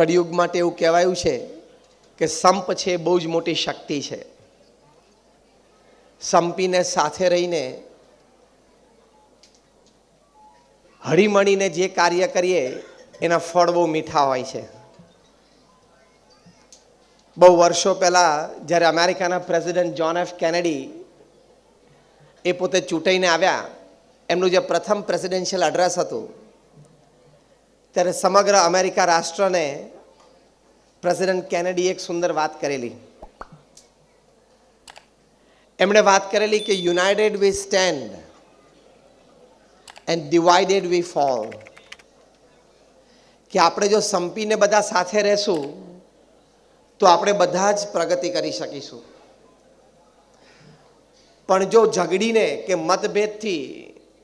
કળિયુગ માટે એવું કહેવાયું છે કે સંપ છે બહુ જ મોટી શક્તિ છે. સંપીને સાથે રહીને હળીમળીને જે કાર્ય કરીએ એના ફળ બહુ મીઠા હોય છે. બહુ વર્ષો પહેલાં જ્યારે અમેરિકાના પ્રેસિડેન્ટ જ્હોન એફ કેનેડી એ પોતે ચૂંટાઈને આવ્યા, એમનું જે પ્રથમ પ્રેસિડેન્શિયલ એડ્રેસ હતું, ત્યારે સમગ્ર અમેરિકા રાષ્ટ્રને પ્રેસિડેન્ટ કેનેડી એક સુંદર વાત કરેલી. એમણે વાત કરેલી કે united we stand and divided we fall. કે આપણે જો સંપીને બધા સાથે રહેશું તો આપણે બધા જ પ્રગતિ કરી શકીશું, પણ જો ઝઘડીને કે મતભેદથી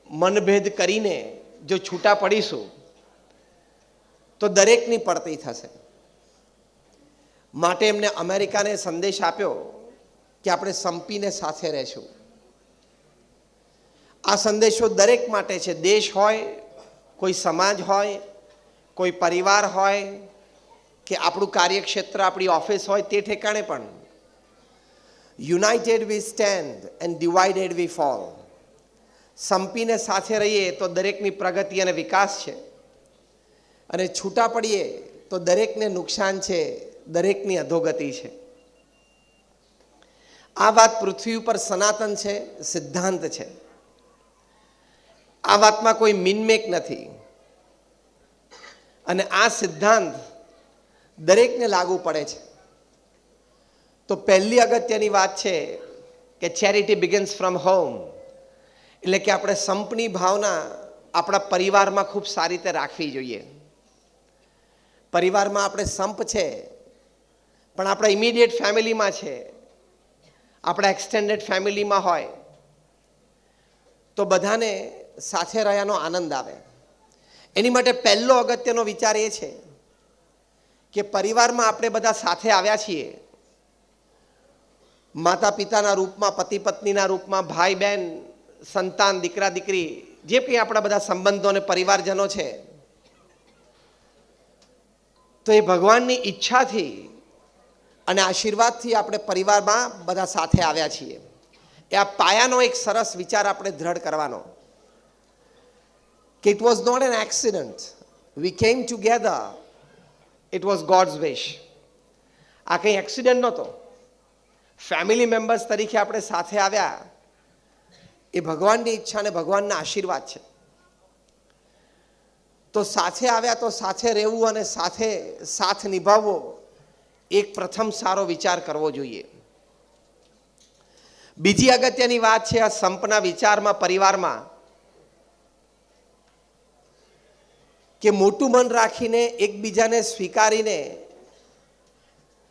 મનભેદ કરીને જો છૂટા પડીશું તો દરેકની પડતી થશે. માટે એમને અમેરિકાને સંદેશ આપ્યો કે આપણે સંપીને સાથે રહેશું. આ સંદેશો દરેક માટે છે. દેશ હોય, કોઈ સમાજ હોય, કોઈ પરિવાર હોય કે આપણું કાર્યક્ષેત્ર, આપણી ઓફિસ હોય, તે ઠેકાણે પણ united we stand and divided we fall. સંપીને સાથે રહીએ તો દરેકની પ્રગતિ અને વિકાસ છે, અને છૂટા પડીએ તો દરેકને નુકસાન છે, દરેકની અધોગતિ છે. આ વાત પૃથ્વી ઉપર સનાતન છે, સિદ્ધાંત છે. આ વાતમાં કોઈ મિનમેક નથી, અને આ સિદ્ધાંત દરેકને લાગુ પડે છે. તો પહેલી અગત્યની વાત છે કે ચેરિટી બિગિન્સ ફ્રોમ હોમ. એટલે કે આપણે સંપની ભાવના આપણા પરિવારમાં ખૂબ સારી રીતે રાખવી જોઈએ. પરિવારમાં આપણે સંપ છે, પણ આપણા ઇમિડિયેટ ફેમિલીમાં છે, આપણા એક્સટેન્ડેડ ફેમિલીમાં હોય તો બધાને સાથે રહ્યાનો આનંદ આવે. એની માટે પહેલો અગત્યનો વિચાર એ છે કે પરિવારમાં આપણે બધા સાથે આવ્યા છીએ, માતા પિતાના રૂપમાં, પતિ પત્નીના રૂપમાં, ભાઈ બહેન, સંતાન, દીકરા દીકરી, જે કંઈ આપણા બધા સંબંધો અને પરિવારજનો છે, તો એ ભગવાનની ઈચ્છાથી અને આશીર્વાદથી આપણે પરિવારમાં બધા સાથે આવ્યા છીએ. એ આ પાયાનો એક સરસ વિચાર આપણે દ્રઢ કરવાનો કે it was not an accident, we came together, it was God's wish. આ કંઈ એક્સિડન્ટ નહોતો. ફેમિલી મેમ્બર્સ તરીકે આપણે સાથે આવ્યા એ ભગવાનની ઈચ્છા અને ભગવાનના આશીર્વાદ છે. તો સાથે આવ્યા તો સાથે રહેવું અને સાથે સાથ નિભાવવો, એક પ્રથમ સારો વિચાર કરવો જોઈએ. બીજી અગત્યની વાત છે આ સંપના વિચારમાં, પરિવારમાં, કે મોટું મન રાખીને એકબીજાને સ્વીકારીને,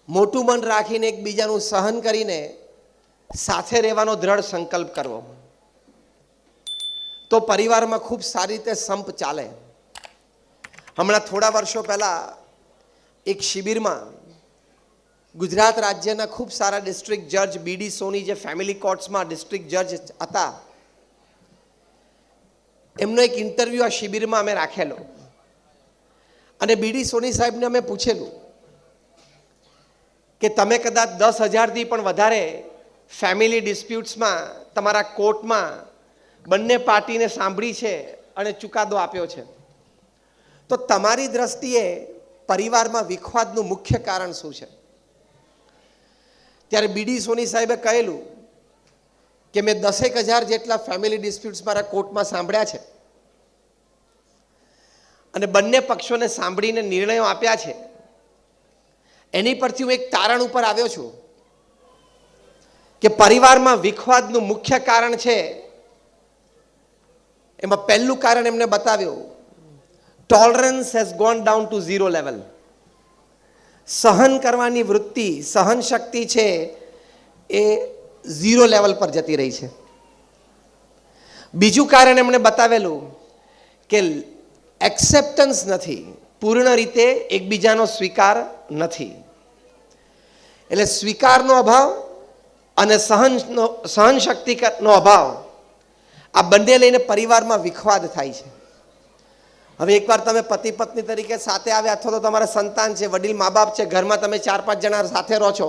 મોટું મન રાખીને એકબીજાનું સહન કરીને સાથે રહેવાનો દ્રઢ સંકલ્પ કરવો, તો પરિવારમાં ખૂબ સારી રીતે સંપ ચાલે. હમણાં થોડા વર્ષો પહેલાં એક શિબિરમાં ગુજરાત રાજ્યના ખૂબ સારા ડિસ્ટ્રિક્ટ જજ બીડી સોની, જે ફેમિલી કોર્ટ્સમાં ડિસ્ટ્રિક્ટ જજ હતા, એમનો એક ઇન્ટરવ્યૂ આ શિબિરમાં અમે રાખેલો. અને બીડી સોની સાહેબને અમે પૂછેલું કે તમે કદાચ 10,000થી પણ વધારે ફેમિલી ડિસ્પ્યુટ્સમાં તમારા કોર્ટમાં બંને પાર્ટીને સાંભળી છે અને ચુકાદો આપ્યો છે, તો તમારી દ્રષ્ટિએ પરિવારમાં વિખવાદનું મુખ્ય કારણ શું છે? ત્યારે બીડી સોની સાહેબે કહેલું કે મેં 10,000 જેટલા ફેમિલી ડિસ્પ્યુટ્સ મારા કોર્ટમાં સાંભળ્યા છે, અને બંને પક્ષોને સાંભળીને નિર્ણયો આપ્યા છે. એની પરથી હું એક તારણ ઉપર આવ્યો છું કે પરિવારમાં વિખવાદનું મુખ્ય કારણ છે. એમાં પહેલું કારણ એમને બતાવ્યું, tolerance has gone down to 0 level. સહન કરવાની વૃત્તિ, સહન શક્તિ છે એ 0 લેવલ પર જતી રહી છે. બીજું કારણ એમણે બતાવેલું કે એક્સેપ્ટન્સ નથી, પૂર્ણ રીતે એકબીજાનો સ્વીકાર નથી. એટલે સ્વીકારનો અભાવ અને સહન શક્તિનો અભાવ, આ બંને લઈને પરિવારમાં વિખવાદ થાય છે. હવે એકવાર તમે પતિ પત્ની તરીકે સાથે આવ્યા, અથવા તો તમારા સંતાન છે, વડીલ મા બાપ છે, ઘરમાં તમે 4-5 જણા સાથે રહો છો,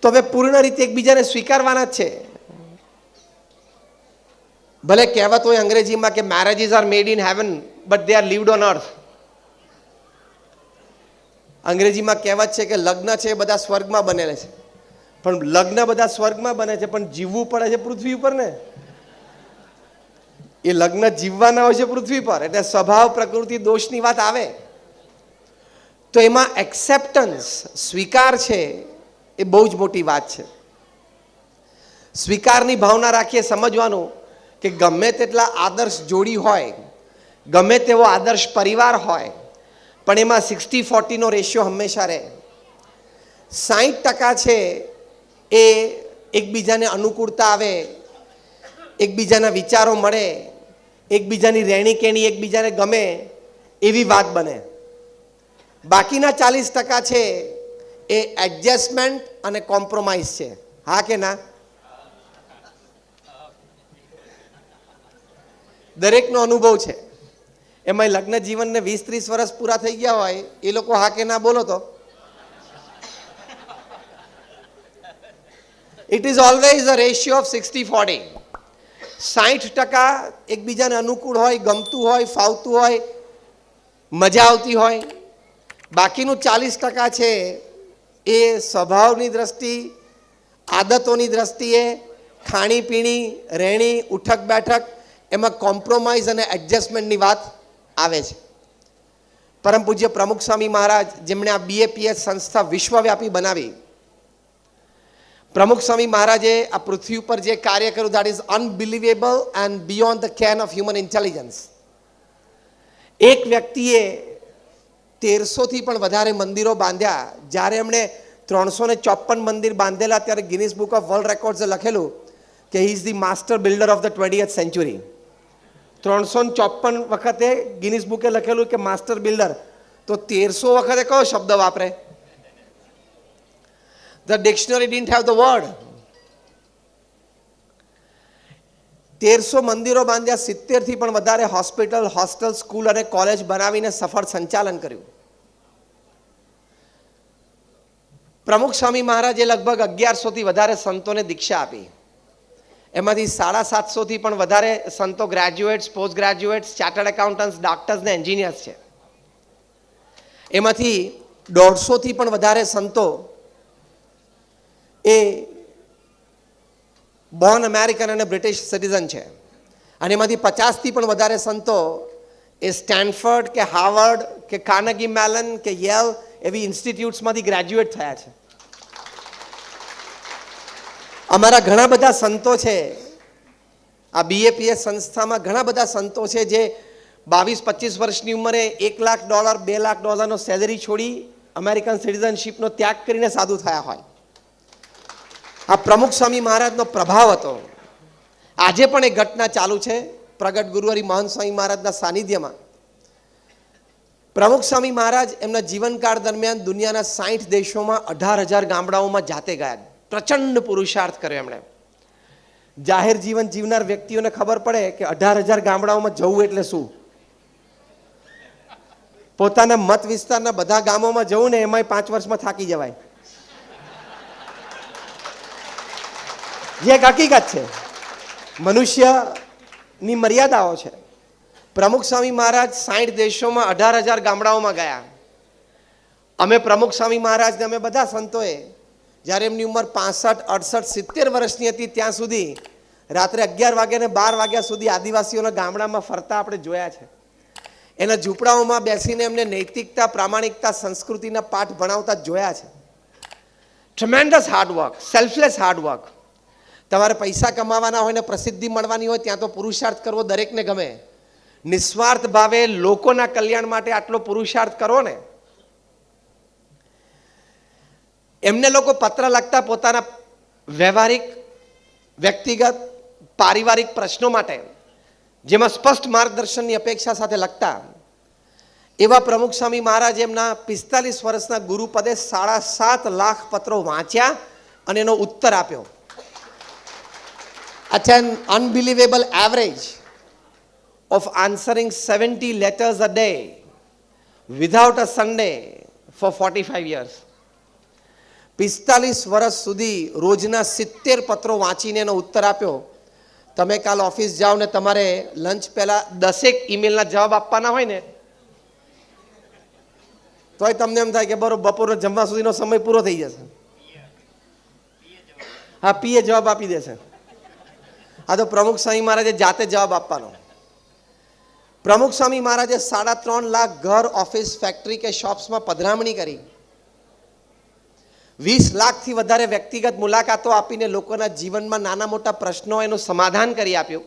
તો હવે પૂર્ણ રીતે એકબીજાને સ્વીકારવાના જ છે. ભલે કહેવત હોય અંગ્રેજીમાં કે marriages are made in heaven but they are lived on earth. અંગ્રેજીમાં કહેવત છે કે લગ્ન છે એ બધા સ્વર્ગમાં બનેલા છે, પણ લગ્ન બધા સ્વર્ગમાં બને છે, પણ જીવવું પડે છે પૃથ્વી ઉપર ને. એ લગ્ન જીવવાના હોય છે પૃથ્વી પર, એટલે સ્વભાવ પ્રકૃતિ દોષની વાત આવે તો એમાં એક્સેપ્ટન્સ, સ્વીકાર છે એ બહુ જ મોટી વાત છે. સ્વીકારની ભાવના રાખીએ, સમજવાનું કે ગમે તેટલા આદર્શ જોડી હોય, ગમે તેવો આદર્શ પરિવાર હોય, પણ એમાં 60-40 રેશિયો હંમેશા રહે. 60% છે એ એકબીજાને અનુકૂળતા આવે, એકબીજાના વિચારો મળે, એકબીજાની રહેણી કેણી એકબીજાને ગમે એવી વાત બને. બાકીના 40% છે એ એડજસ્ટમેન્ટ અને કોમ્પ્રોમાઇઝ છે. હા કે ના? દરેકનો અનુભવ છે. એમાં લગ્ન જીવનને 20-30 વર્ષ પૂરા થઈ ગયા હોય એ લોકો હા કે ના બોલો તો. It is always a ratio of 60-40. 60% એકબીજાને અનુકૂળ હોય, ગમતું હોય, ફાવતું હોય, મજા આવતી હોય. બાકીનું 40% છે એ સ્વભાવની દ્રષ્ટિ, આદતોની દ્રષ્ટિએ, ખાણીપીણી, રહેણી, ઉઠક બેઠક, એમાં કોમ્પ્રોમાઇઝ અને એડજસ્ટમેન્ટની વાત આવે છે. પરમ પૂજ્ય પ્રમુખ સ્વામી મહારાજ, જેમણે આ BAPS સંસ્થા વિશ્વવ્યાપી બનાવી, પ્રમુખ સ્વામી મહારાજે આ પૃથ્વી ઉપર જે કાર્ય કર્યું, that is unbelievable and beyond the can of human intelligence. એક વ્યક્તિએ 1300થી પણ વધારે મંદિરો બાંધ્યા. જ્યારે એમણે 354 મંદિર બાંધેલા, ત્યારે ગિનિસ બુક ઓફ વર્લ્ડ રેકોર્ડ્સે લખેલું કે he is the master builder of the 20th century. 354 વખતે ગિનિસ બુકે લખેલું કે માસ્ટર બિલ્ડર, તો 1300 વખતે કયો શબ્દ વાપરે? The dictionary didn't have the word. 1300 મંદિરો બાંધ્યા, 70થી પણ વધારે હોસ્પિટલ, હોસ્ટેલ, સ્કૂલ અને કોલેજ બનાવીને સફળ સંચાલન કર્યું. પ્રમુખ સ્વામી મહારાજે લગભગ 1100થી વધારે સંતોને દીક્ષા આપી. એમાંથી 750થી પણ વધારે સંતો graduates, post graduates, chartered accountants, doctors ને એન્જિનિયર્સ છે. એમાંથી 150થી પણ વધારે સંતો એ બોર્ન અમેરિકન અને બ્રિટિશ સિટીઝન છે. અને એમાંથી 50થી પણ વધારે સંતો એ સ્ટેનફર્ડ કે હાર્વર્ડ કે કાર્નેગી મેલન કે યેલ એવી ઇન્સ્ટિટ્યૂટ્સમાંથી ગ્રેજ્યુએટ થયા છે. અમારા ઘણા બધા સંતો છે આ BAPS સંસ્થામાં, ઘણા બધા સંતો છે જે 22-25 વર્ષની ઉંમરે $1 લાખ, $2 લાખનો સેલરી છોડી અમેરિકન સિટીઝનશીપનો ત્યાગ કરીને સાધુ થયા હોય. આ પ્રમુખ સ્વામી મહારાજનો પ્રભાવ હતો. આજે પણ એક ઘટના ચાલુ છે. પ્રગટ ગુરુહરિ મહંત સ્વામી મહારાજના સાનિધ્યમાં પ્રમુખ સ્વામી મહારાજ એમના જીવનકાળ દરમિયાન દુનિયાના 60 દેશોમાં 18,000 ગામડાઓમાં જાતે ગયા. પ્રચંડ પુરુષાર્થ કર્યો એમણે. જાહેર જીવન જીવનાર વ્યક્તિઓને ખબર પડે કે 18,000 ગામડાઓમાં જવું એટલે શું. પોતાના મત વિસ્તારના બધા ગામોમાં જવું ને એમાંય 5 વર્ષમાં થાકી જવાય. જે એક હકીકત છે, મનુષ્યની મર્યાદાઓ છે. પ્રમુખ સ્વામી મહારાજ 60 દેશોમાં 18,000 ગામડાઓમાં ગયા. અમે પ્રમુખ સ્વામી મહારાજને, અમે બધા સંતોએ, જ્યારે એમની ઉંમર 65, 68, 70 વર્ષની હતી ત્યાં સુધી રાત્રે 11 વાગ્યા ને 12 વાગ્યા સુધી આદિવાસીઓના ગામડામાં ફરતા આપણે જોયા છે. એના ઝૂંપડાઓમાં બેસીને એમને નૈતિકતા, પ્રામાણિકતા, સંસ્કૃતિના પાઠ ભણાવતા જોયા છે. Tremendous hard work, selfless hard work. તમારે પૈસા કમાવાના હોય ને પ્રસિદ્ધિ મળવાની હોય ત્યાં તો પુરુષાર્થ કરવો દરેકને ગમે. નિસ્વાર્થ ભાવે લોકોના કલ્યાણ માટે આટલો પુરુષાર્થ કરો ને. એમને લોકો પત્ર લખતા પોતાના વ્યવહારિક, વ્યક્તિગત, પારિવારિક પ્રશ્નો માટે, જેમાં સ્પષ્ટ માર્ગદર્શનની અપેક્ષા સાથે લખતા. એવા પ્રમુખ સ્વામી મહારાજ એમના 45 વર્ષના ગુરુપદે 7.5 લાખ પત્રો વાંચ્યા અને એનો ઉત્તર આપ્યો. At an unbelievable average of answering 70 letters a day without a Sunday for 45 years. 45 વર્ષ સુધી રોજના 70 પત્રો વાંચીને એનો ઉત્તર આપ્યો. તમે કાલ ઓફિસ જાઓ ને તમારે લંચ પહેલા 10 ઈમેલના જવાબ આપવાના હોય ને તોય તમને એમ થાય કે બરોબર બપોરનો જમવા સુધીનો સમય પૂરો થઈ જશે. હા, પીએ જવાબ આપી દેશે. આ તો પ્રમુખ સ્વામી મહારાજે જાતે જવાબ આપવાનો. પ્રમુખ સ્વામી મહારાજે 3.5 લાખ ઘર, ઓફિસ, ફેક્ટરી કે શોપ્સમાં પધરામણી કરી. 20 લાખથી વધારે વ્યક્તિગત મુલાકાતો આપીને લોકોના જીવનમાં નાના મોટા પ્રશ્નો એનું સમાધાન કરી આપ્યું.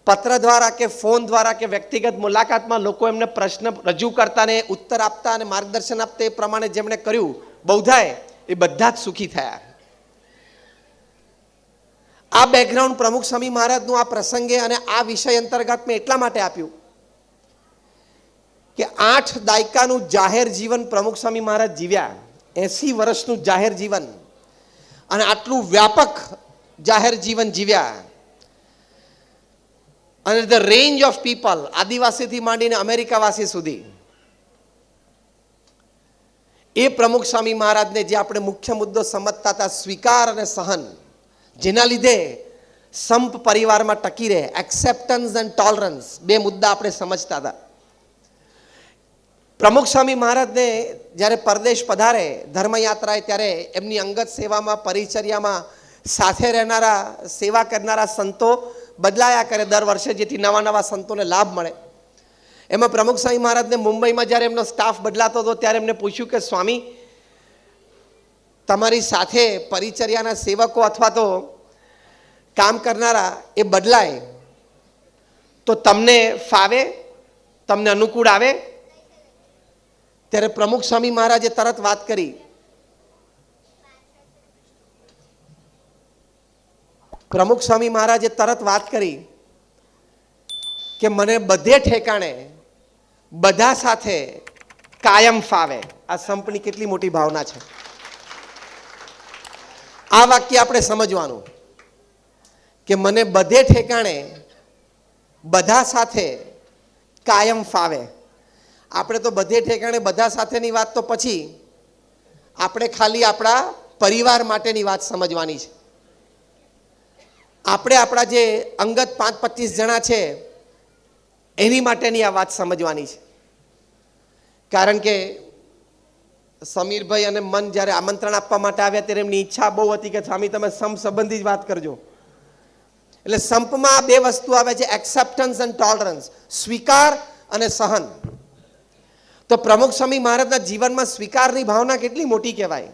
પત્ર દ્વારા કે ફોન દ્વારા કે વ્યક્તિગત મુલાકાતમાં લોકો એમને પ્રશ્ન રજૂ કરતા ને ઉત્તર આપતા અને માર્ગદર્શન આપતા એ પ્રમાણે જેમણે કર્યું બૌદ્ધાએ એ બધા જ સુખી થયા. આ બેકગ્રાઉન્ડ પ્રમુખ સ્વામી મહારાજનું આ પ્રસંગે અને આ વિષય અંતર્ગત મેં એટલા માટે આપ્યું કે 8 દાયકાનું જાહેર જીવન પ્રમુખ સ્વામી મહારાજ જીવ્યા. 80 વર્ષનું જાહેર જીવન અને આટલું વ્યાપક જાહેર જીવન જીવ્યા. અને ધ રેન્જ ઓફ પીપલ, આદિવાસીથી માંડીને અમેરિકાવાસી સુધી, એ પ્રમુખ સ્વામી મહારાજને જે આપણે મુખ્ય મુદ્દો સમજતા હતા, સ્વીકાર અને સહન, જેના લીધે સંપ પરિવારમાં ટકી રહે, એક્સેપ્ટન્સ એન્ડ ટોલરન્સ, 2 મુદ્દા આપણે સમજતા હતા. પ્રમુખ સ્વામી મહારાજને જ્યારે પરદેશ પધારે ધર્મયાત્રાએ ત્યારે એમની અંગત સેવામાં, પરિચર્યામાં સાથે રહેનારા, સેવા કરનારા સંતો બદલાયા કરે દર વર્ષે, જેથી નવા નવા સંતોને લાભ મળે. એમાં પ્રમુખ સ્વામી મહારાજને મુંબઈમાં જ્યારે એમનો સ્ટાફ બદલાતો હતો ત્યારે એમને પૂછ્યું કે સ્વામી, તમારી સાથે પરિચર્યાના સેવકો અથવા તો કામ કરનારા એ બદલાય તો તમને ફાવે, તમને અનુકૂળ આવે? ત્યારે પ્રમુખ સ્વામી મહારાજે તરત વાત કરી. પ્રમુખ સ્વામી મહારાજે તરત વાત કરી કે મને બધે ઠેકાણે બધા સાથે કાયમ ફાવે. આ સંપની કેટલી મોટી ભાવના છે. આ વાક્ય આપણે સમજવાનું કે મને બધે ઠેકાણે બધા સાથે કાયમ ફાવે. આપણે તો બધે ઠેકાણે બધા સાથેની વાત તો પછી, આપણે ખાલી આપણા પરિવાર માટેની વાત સમજવાની છે. આપણે આપણા જે અંગત 5-25 જણા છે એની માટેની આ વાત સમજવાની છે. કારણ કે સમીરભાઈ અને મન જ્યારે આમંત્રણ આપવા માટે આવ્યા ત્યારે એમની ઈચ્છા બહુ હતી કે સ્વામી તમે સંપ સંબંધી જ વાત કરજો. એટલે સંપમાં 2 વસ્તુ આવે છે, એક્સેપ્ટન્સ એન્ડ ટોલરન્સ, સ્વીકાર અને સહન. તો પ્રમુખ સ્વામી મહારાજના જીવનમાં સ્વીકારની ભાવના કેટલી મોટી કહેવાય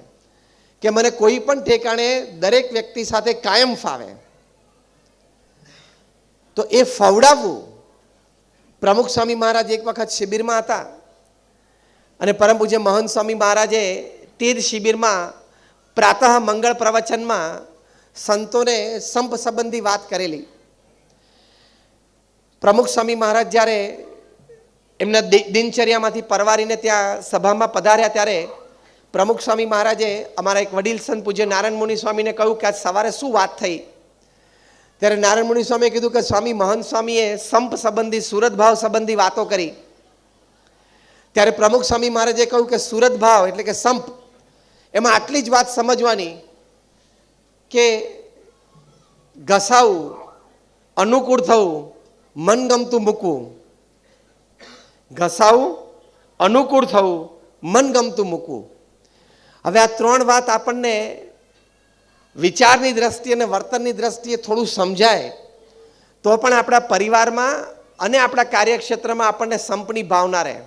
કે મને કોઈ પણ ઠેકાણે દરેક વ્યક્તિ સાથે કાયમ ફાવે. તો એ ફવડાવવું. પ્રમુખ સ્વામી મહારાજ એક વખત શિબિરમાં હતા અને પરમ પૂજ્ય મહંત સ્વામી મહારાજે તે જ શિબિરમાં પ્રાતઃ મંગળ પ્રવચનમાં સંતોને સંપ સંબંધી વાત કરેલી. પ્રમુખ સ્વામી મહારાજ જ્યારે એમના દિનચર્યામાંથી પરવારીને ત્યાં સભામાં પધાર્યા ત્યારે પ્રમુખ સ્વામી મહારાજે અમારા એક વડીલ સંત પૂજ્ય નારાયણ મુનિ સ્વામીને કહ્યું કે આજ સવારે શું વાત થઈ? ત્યારે નારાયણ મુનિ સ્વામીએ કીધું કે સ્વામી મહંત સ્વામીએ સંપ સંબંધી, સુરત ભાવ સંબંધી વાતો કરી. ત્યારે પ્રમુખ સ્વામી મહારાજે કહ્યું કે સુરત ભાવ એટલે કે સંપ, એમાં આટલી જ વાત સમજવાની કે ઘસાવું, અનુકૂળ થવું, મનગમતું મૂકવું. ઘસાવું, અનુકૂળ થવું, મનગમતું મૂકવું. હવે આ 3 વાત આપણને વિચારની દ્રષ્ટિએ અને વર્તનની દ્રષ્ટિએ થોડું સમજાય તો પણ આપણા પરિવારમાં અને આપણા કાર્યક્ષેત્રમાં આપણને સંપની ભાવના રહે.